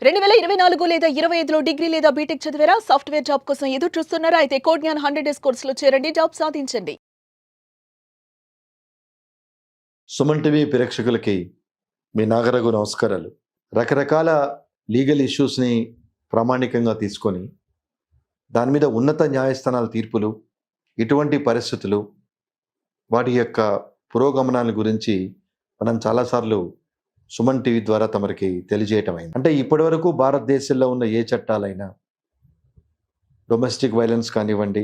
2024 లేదా 25లో డిగ్రీ లేదా బీటెక్ చదివారా? సాఫ్ట్‌వేర్ జాబ్ కోసం ఎదురు చూస్తున్నారా? అయితే కోడ్ జ్ఞాన్ 100 డేస్ కోర్సులో చేరండి, జాబ్ సాధించండి. సుమన్ టీవీ ప్రేక్షకులకి మీ నాగరఘు నమస్కారాలు. రకరకాల లీగల్ ఇష్యూస్ని ప్రామాణికంగా తీసుకొని దాని మీద ఉన్నత న్యాయస్థానాల తీర్పులు, ఇటువంటి పరిస్థితులు, వాటి యొక్క పురోగమనాల గురించి మనం చాలాసార్లు సుమన్ టీవీ ద్వారా తమరికి తెలియజేయటం అయింది. అంటే ఇప్పటివరకు భారతదేశంలో ఉన్న ఏ చట్టాలైనా, డొమెస్టిక్ వైలెన్స్ కానివ్వండి,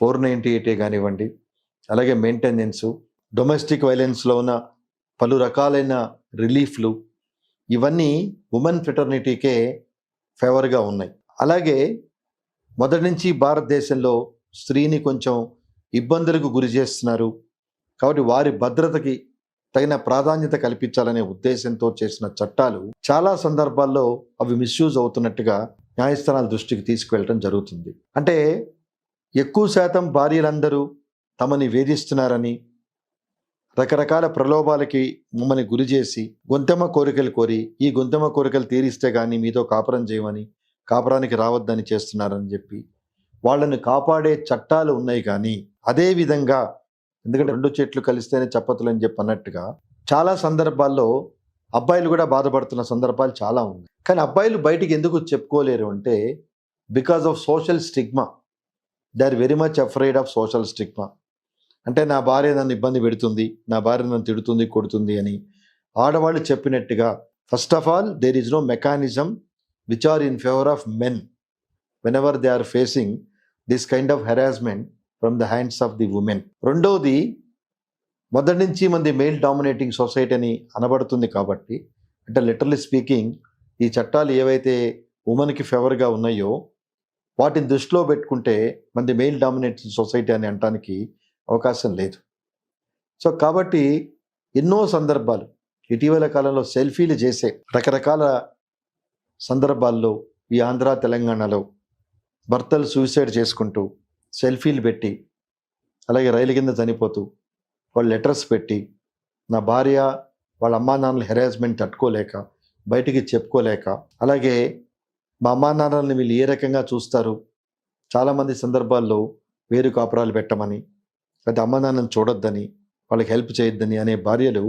498A కానివ్వండి, అలాగే మెయింటెనెన్సు, డొమెస్టిక్ వైలెన్స్లో ఉన్న పలు రకాలైన రిలీఫ్లు, ఇవన్నీ ఉమెన్ ఫ్రెటర్నిటీకే ఫేవర్గా ఉన్నాయి. అలాగే మొదటి నుంచి భారతదేశంలో స్త్రీని కొంచెం ఇబ్బందులకు గురి చేస్తున్నారు కాబట్టి వారి భద్రతకి తగిన ప్రాధాన్యత కల్పించాలనే ఉద్దేశంతో చేసిన చట్టాలు చాలా సందర్భాల్లో అవి మిస్యూజ్ అవుతున్నట్టుగా న్యాయస్థానాల దృష్టికి తీసుకువెళ్ళటం జరుగుతుంది. అంటే ఎక్కువ శాతం భార్యలందరూ తమని వేధిస్తున్నారని, రకరకాల ప్రలోభాలకి మమ్మల్ని గురి చేసి గొంతెమ్మ కోరికలు కోరి, ఈ గొంతెమ్మ కోరికలు తీరిస్తే కానీ మీతో కాపురం చేయమని, కాపురానికి రావద్దని చేస్తున్నారని చెప్పి వాళ్ళని కాపాడే చట్టాలు ఉన్నాయి. కానీ అదే విధంగా, ఎందుకంటే రెండు చెట్లు కలిస్తేనే చప్పతులు అని చెప్పి అన్నట్టుగా చాలా సందర్భాల్లో అబ్బాయిలు కూడా బాధపడుతున్న సందర్భాలు చాలా ఉన్నాయి. కానీ అబ్బాయిలు బయటికి ఎందుకు చెప్పుకోలేరు అంటే, because of social stigma. They are very much afraid of social stigma. అంటే నా భార్య నన్ను ఇబ్బంది పెడుతుంది, నా భార్య నన్ను తిడుతుంది, కొడుతుంది అని ఆడవాళ్ళు చెప్పినట్టుగా, first of all there is no mechanism which are in favour of men whenever they are facing this kind of harassment from the hands of the women. రెండవది, మొదటి నుంచి మంది మేల్ డామినేటింగ్ సొసైటీ అని అనబడుతుంది కాబట్టి, అంటే లిటరలీ స్పీకింగ్ ఈ చట్టాలు ఏవైతే ఉమెన్కి ఫేవర్గా ఉన్నాయో వాటిని దృష్టిలో పెట్టుకుంటే మంది మేల్ డామినేటింగ్ సొసైటీ అని అనటానికి అవకాశం లేదు. సో కాబట్టి ఎన్నో సందర్భాలు ఇటీవల కాలంలో సెల్ఫీలు చేసే రకరకాల సందర్భాల్లో ఈ ఆంధ్ర తెలంగాణలో భర్తలు సూసైడ్ చేసుకుంటూ సెల్ఫీలు పెట్టి, అలాగే రైలు కింద చనిపోతూ వాళ్ళు లెటర్స్ పెట్టి, నా భార్య వాళ్ళ అమ్మా నాన్నల హెరాస్మెంట్ తట్టుకోలేక, బయటికి చెప్పుకోలేక, అలాగే మా అమ్మా నాన్నల్ని వీళ్ళు ఏ రకంగా చూస్తారు, చాలామంది సందర్భాల్లో వేరు కాపురాలు పెట్టమని, లేదా అమ్మా నాన్నని చూడొద్దని, వాళ్ళకి హెల్ప్ చేయొద్దని అనే భార్యలు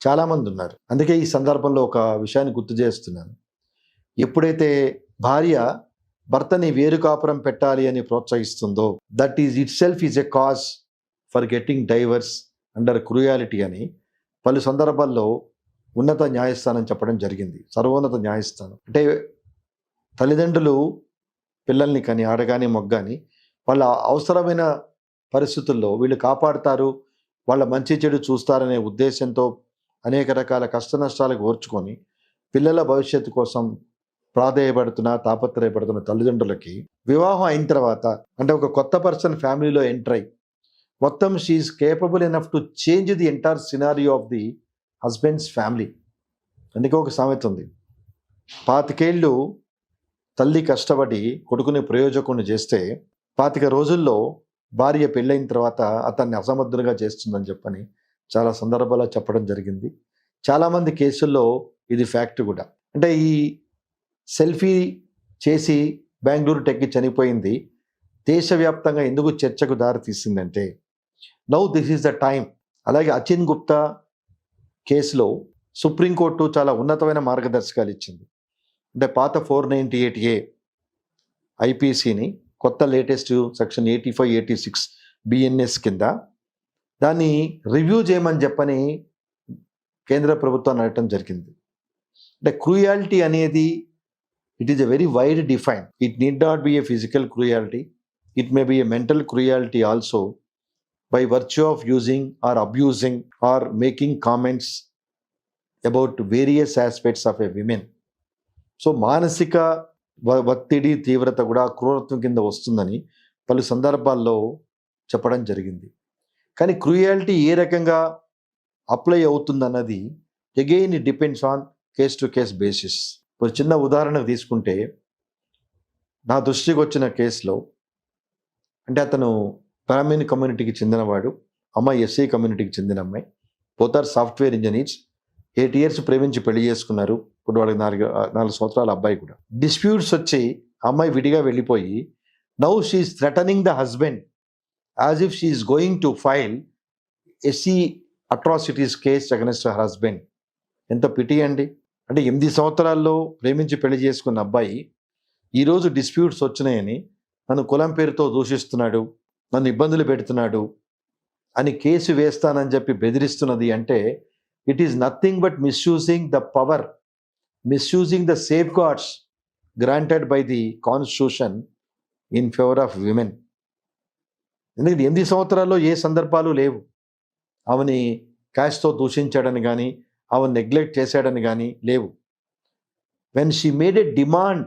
చాలామంది ఉన్నారు. అందుకే ఈ సందర్భంలో ఒక విషయాన్ని గుర్తు చేస్తున్నాను. ఎప్పుడైతే భార్య భర్తని వేరు కాపురం పెట్టాలి అని ప్రోత్సహిస్తుందో, that is itself is a cause for getting divorce under cruelty అని పలు సందర్భాల్లో ఉన్నత న్యాయస్థానం చెప్పడం జరిగింది. సర్వోన్నత న్యాయస్థానం. అంటే తల్లిదండ్రులు పిల్లల్ని కానీ, ఆడగాని మొగ్గాని, వాళ్ళ అవసరమైన పరిస్థితుల్లో వీళ్ళు కాపాడుతారు, వాళ్ళ మంచి చెడు చూస్తారనే ఉద్దేశంతో అనేక రకాల కష్ట నష్టాలకు ఓర్చుకొని పిల్లల భవిష్యత్తు కోసం తాపత్రయపడుతున్న తల్లిదండ్రులకి వివాహం అయిన తర్వాత, అంటే ఒక కొత్త పర్సన్ ఫ్యామిలీలో ఎంటర్ అయ్యి మొత్తం she's capable enough to change the entire scenario of the husband's family. అందుకే ఒక సామెత ఉంది, 25 ఏళ్ళు తల్లి కష్టపడి కొడుకుని ప్రయోజకుని చేస్తే 25 రోజుల్లో భార్య పెళ్ళైన తర్వాత అతన్ని అసమర్థునిగా చేస్తుందని చెప్పని చాలా సందర్భాల్లో చెప్పడం జరిగింది. చాలామంది కేసుల్లో ఇది ఫ్యాక్ట్ కూడా. అంటే ఈ సెల్ఫీ చేసి బెంగళూరు టెక్కి చనిపోయింది దేశవ్యాప్తంగా ఎందుకు చర్చకు దారి తీసిందంటే, now this is the time. అలాగే అచిన్ గుప్తా కేసులో సుప్రీంకోర్టు చాలా ఉన్నతమైన మార్గదర్శకాలు ఇచ్చింది. అంటే పాత 498A ఐపీసీని కొత్త లేటెస్ట్ సెక్షన్ 85, 86 BNS కింద దాన్ని రివ్యూ చేయమని చెప్పని కేంద్ర ప్రభుత్వాన్ని అడగటం జరిగింది. అంటే క్రూయాలిటీ అనేది it is a very wide define. It need not be a physical cruelty. It may be a mental cruelty also, by virtue of using or abusing or making comments about various aspects of a woman. So మానసిక ఒత్తిడి తీవ్రత కూడా క్రూరత్వం కింద వస్తుందని పలు సందర్భాల్లో చెప్పడం జరిగింది. కానీ క్రూయాలిటీ ఏ రకంగా అప్లై అవుతుందన్నది again it depends on case to case basis. ఒక చిన్న ఉదాహరణ తీసుకుంటే, నా దృష్టికి వచ్చిన కేసులో, అంటే అతను బ్రాహ్మణ్ కమ్యూనిటీకి చెందినవాడు, అమ్మాయి ఎస్సీ కమ్యూనిటీకి చెందిన అమ్మాయి. Both are software engineers. 8 years ప్రేమించి పెళ్లి చేసుకున్నారు. ఇప్పుడు వాళ్ళకి 4 సంవత్సరాల అబ్బాయి కూడా. డిస్ప్యూట్స్ వచ్చి అమ్మాయి విడిగా వెళ్ళిపోయి now she's threatening the husband as if she's going to file SC atrocities case against her husband. ఎంత పిటి అండి. అంటే 8 సంవత్సరాల్లో ప్రేమించి పెళ్లి చేసుకున్న అబ్బాయి ఈరోజు డిస్ప్యూట్స్ వచ్చినాయని నన్ను కులం పేరుతో దూషిస్తున్నాడు, నన్ను ఇబ్బందులు పెడుతున్నాడు అని కేసు వేస్తానని చెప్పి బెదిరిస్తున్నది అంటే it is nothing but misusing the power, misusing the safe guards granted by the constitution in favour of women. ఎందుకంటే 8 సంవత్సరాల్లో ఏ సందర్భాలు లేవు. ఆమెని క్యాష్తో దూషించాడని కానీ ఆమెను నెగ్లెక్ట్ చేశాడని కానీ లేవు. When she made a demand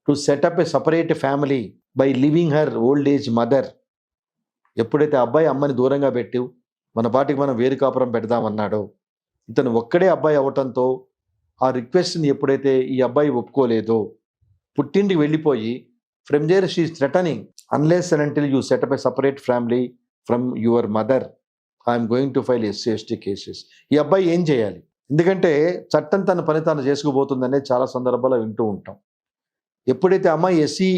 to set up a separate family by living her old age mother, ఎప్పుడైతే అబ్బాయి అమ్మని దూరంగా పెట్టి మన పాటికి మనం వేరు కాపురం పెడదామన్నాడో, ఇతను ఒక్కడే అబ్బాయి అవటంతో ఆ రిక్వెస్ట్ని ఎప్పుడైతే ఈ అబ్బాయి ఒప్పుకోలేదో పుట్టింటికి వెళ్ళిపోయి from there she is threatening unless and until you set up a separate family from your mother I'm going to file SC ST cases. ఈ అబ్బాయి ఏం చేయాలి? ఎందుకంటే చట్టం తన పని తాను చేసుకుపోతుందనే చాలా సందర్భాల్లో వింటూ ఉంటాం. ఎప్పుడైతే అమ్మాయి ఎస్సీ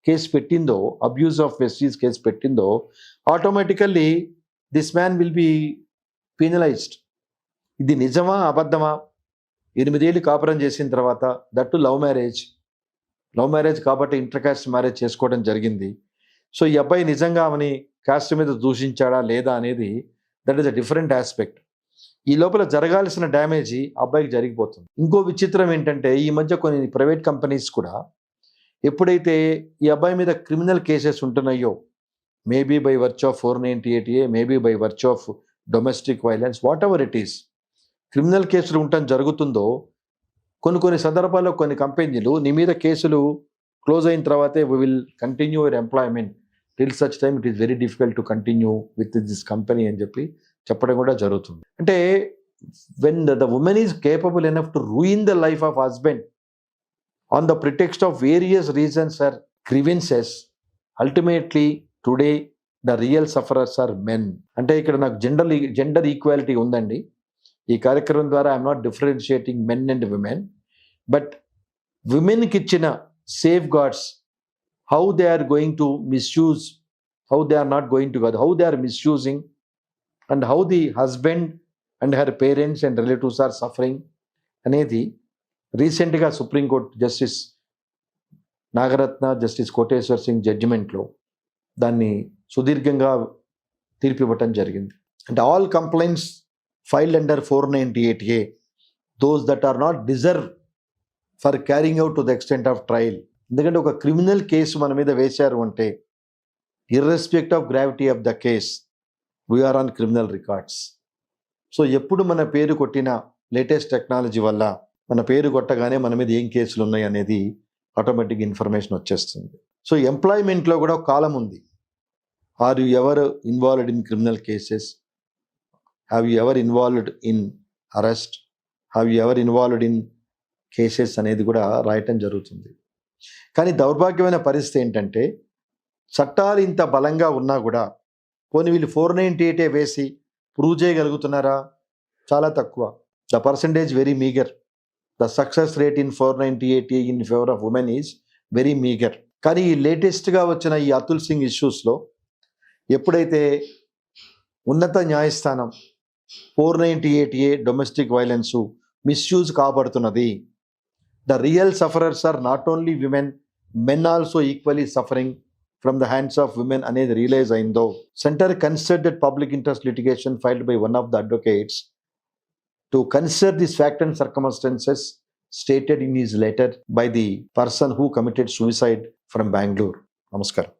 కేసు పెట్టిందో, అబ్యూస్ ఆఫ్ ఎస్సీస్ కేసు పెట్టిందో, automatically this man will be penalised. ఇది నిజమా అబద్ధమా? 8 ఏళ్ళు కాపురం చేసిన తర్వాత, దట్టు లవ్ మ్యారేజ్ కాబట్టి ఇంటర్ కాస్ట్ మ్యారేజ్ చేసుకోవడం జరిగింది. సో ఈ అబ్బాయి నిజంగా ఆమెని కాస్ట్ మీద దూషించాడా లేదా అనేది that is a different aspect. ఈ లోపల జరగాల్సిన డ్యామేజీ అబ్బాయికి జరిగిపోతుంది. ఇంకో విచిత్రం ఏంటంటే ఈ మధ్య కొన్ని ప్రైవేట్ కంపెనీస్ కూడా ఎప్పుడైతే ఈ అబ్బాయి మీద క్రిమినల్ కేసెస్ ఉంటున్నాయో, maybe by virtue of 498A, maybe by virtue of domestic violence, whatever it is, criminal కేసులు ఉండటం జరుగుతుందో కొన్ని సందర్భాల్లో కొన్ని కంపెనీలు నీ మీద కేసులు క్లోజ్ అయిన తర్వాతే we will continue your employment till such time it is very difficult to continue with this company అని చెప్పడం కూడా జరుగుతుంది. అంటే when the women is capable enough to ruin the life of husband on the pretext of various reasons or grievances, ultimately today the real sufferers are men. అంటే ఇక్కడ నాకు gender equality ఉందండి. ఈ కార్యక్రమం ద్వారా I'm not differentiating men and women, but విమెన్కి ఇచ్చిన safeguards, how they are going to misuse, how they are not going to కాదు, how they are misusing and how the husband and her parents and relatives are suffering అనేది రీసెంట్గా Supreme Court justice Nagarathna, justice Koteshwar Singh జడ్జిమెంట్లో దాన్ని సుదీర్ఘంగా తీర్పు ఇవ్వటం జరిగింది. అంటే all complaints filed under 498A, those that are not deserve for carrying out to the extent of trial. ఎందుకంటే ఒక క్రిమినల్ కేసు మన మీద వేశారు అంటే irrespective of gravity of the case we're on criminal records. So ఎప్పుడు మన పేరు కొట్టిన లేటెస్ట్ టెక్నాలజీ వల్ల మన పేరు కొట్టగానే మన మీద ఏం కేసులు ఉన్నాయి అనేది ఆటోమేటిక్ ఇన్ఫర్మేషన్ వచ్చేస్తుంది. సో ఎంప్లాయ్మెంట్లో కూడా ఒక కాలం ఉంది. Are you ever involved in criminal cases, have you ever involved in arrest, have you ever involved in cases అనేది కూడా రాయటం జరుగుతుంది. కానీ దౌర్భాగ్యమైన పరిస్థితి ఏంటంటే చట్టాలు ఇంత బలంగా ఉన్నా కూడా పోనీ వీళ్ళు 498A వేసి ప్రూవ్ చేయగలుగుతున్నారా? చాలా తక్కువ. The percentage very meagre. The success rate in 498A in favor of women is very meager. కానీ ఈ లేటెస్ట్గా వచ్చిన ఈ అతుల్ సింగ్ ఇష్యూస్లో ఎప్పుడైతే ఉన్నత న్యాయస్థానం 498A డొమెస్టిక్ వైలెన్స్ మిస్యూజ్ కాబడుతున్నది, the real sufferers are not only women, men also equally suffering from the hands of women అనేది రియలైజ్ అయిందో, centre considered public interest litigation filed by one of the advocates to consider these facts and circumstances stated in his letter by the person who committed suicide from Bangalore. Namaskaram.